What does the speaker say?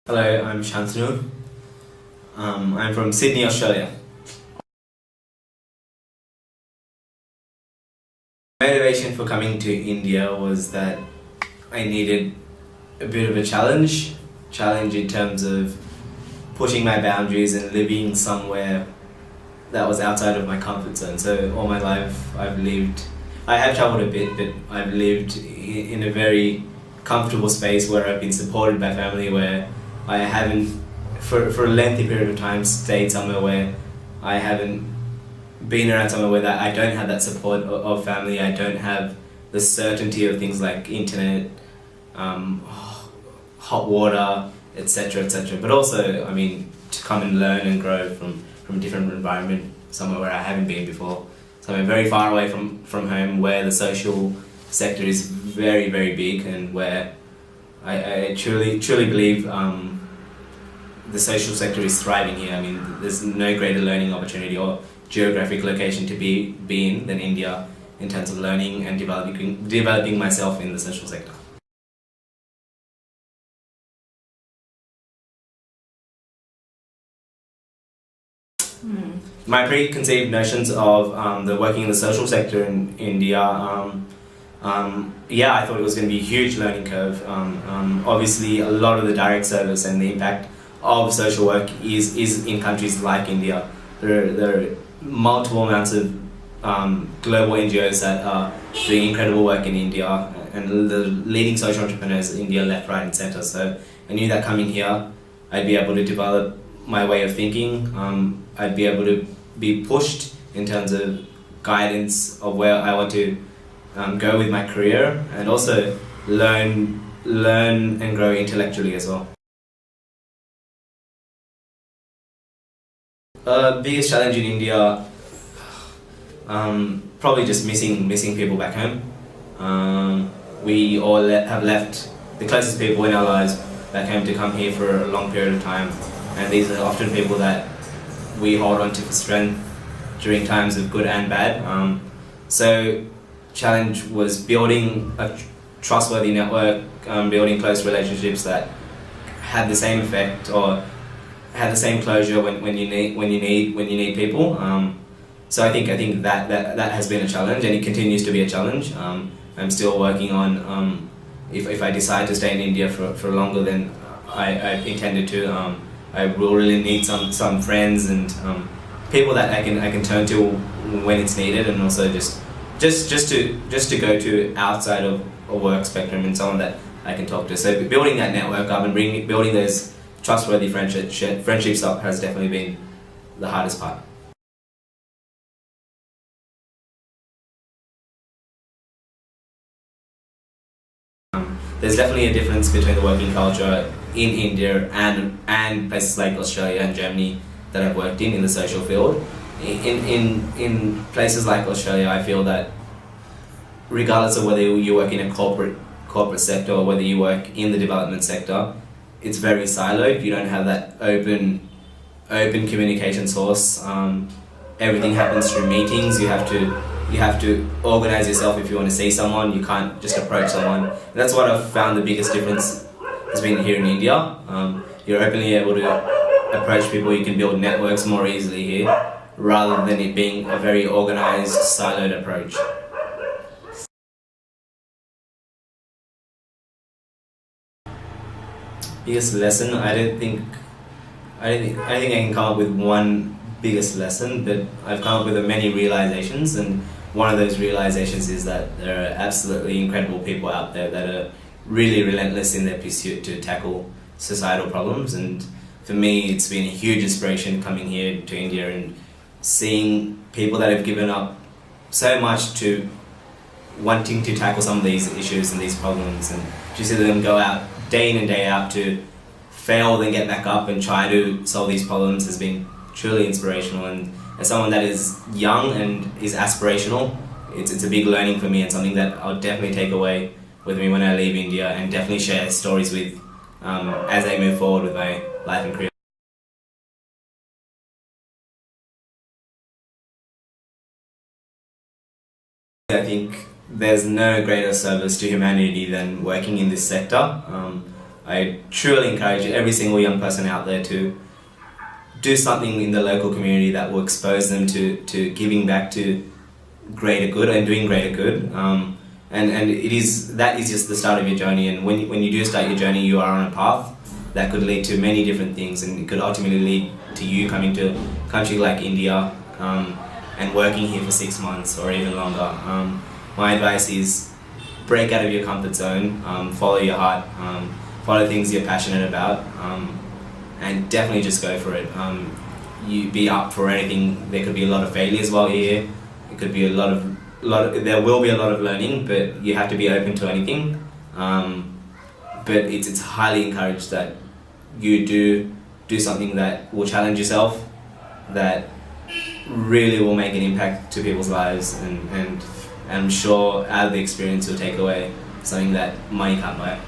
Hello, I'm Shantanu. I'm from Sydney, Australia. Motivation for coming to India was that I needed a bit of a challenge in terms of pushing my boundaries and living somewhere that was outside of my comfort zone. So all my life I have travelled a bit, but I've lived in a very comfortable space where I've been supported by family, where I haven't, for a lengthy period of time, stayed somewhere where I haven't been around somewhere where I don't have that support of family. I don't have the certainty of things like internet, hot water, etc., etc. But also, I mean, to come and learn and grow from a different environment, somewhere where I haven't been before, somewhere very far away from home, where the social sector is very, very big, and where I truly believe the social sector is thriving here. I mean, there's no greater learning opportunity or geographic location to be in than India in terms of learning and developing myself in the social sector. My preconceived notions of the working in the social sector in India, I thought it was going to be a huge learning curve. Obviously, a lot of the direct service and the impact of social work is in countries like India. There are multiple amounts of global NGOs that are doing incredible work in India, and the leading social entrepreneurs in India, left, right and centre. So I knew that coming here, I'd be able to develop my way of thinking. I'd be able to be pushed in terms of guidance of where I want to go with my career, and also learn and grow intellectually as well. Biggest challenge in India, probably just missing people back home. We all have left the closest people in our lives back home to come here for a long period of time, and these are often people that we hold on to for strength during times of good and bad. So challenge was building a trustworthy network, building close relationships that had the same effect or had the same closure when you need people. So I think that has been a challenge, and it continues to be a challenge. I'm still working on if I decide to stay in India for longer than I intended to. I will really need some friends and people that I can turn to when it's needed, and also just to go to outside of a work spectrum, and someone that I can talk to. So building that network up and building those trustworthy friendships up has definitely been the hardest part. There's definitely a difference between the working culture in India and places like Australia and Germany that I've worked in the social field. In places like Australia, I feel that regardless of whether you work in a corporate sector or whether you work in the development sector, it's very siloed. You don't have that open communication source. Everything happens through meetings. You have to organize yourself if you want to see someone. You can't just approach someone. And that's what I've found the biggest difference has been here in India. You're openly able to approach people. You can build networks more easily here, rather than it being a very organized, siloed approach. Biggest lesson, I don't think I can come up with one biggest lesson, but I've come up with many realizations, and one of those realizations is that there are absolutely incredible people out there that are really relentless in their pursuit to tackle societal problems. And for me, it's been a huge inspiration coming here to India and seeing people that have given up so much to wanting to tackle some of these issues and these problems, and to see them go out day in and day out to fail, then get back up and try to solve these problems has been truly inspirational. And as someone that is young and is aspirational, it's a big learning for me, and something that I'll definitely take away with me when I leave India, and definitely share stories with as I move forward with my life and career. I think there's no greater service to humanity than working in this sector. I truly encourage every single young person out there to do something in the local community that will expose them to giving back to greater good and doing greater good. And that is just the start of your journey. And when you do start your journey, you are on a path that could lead to many different things, and it could ultimately lead to you coming to a country like India and working here for 6 months or even longer. My advice is break out of your comfort zone, follow your heart, follow things you're passionate about, and definitely just go for it. You be up for anything. There could be a lot of failures while you're here. It could be there will be a lot of learning, but you have to be open to anything. But it's highly encouraged that you do something that will challenge yourself, that really will make an impact to people's lives, and I'm sure out of the experience you'll take away something that money can't buy.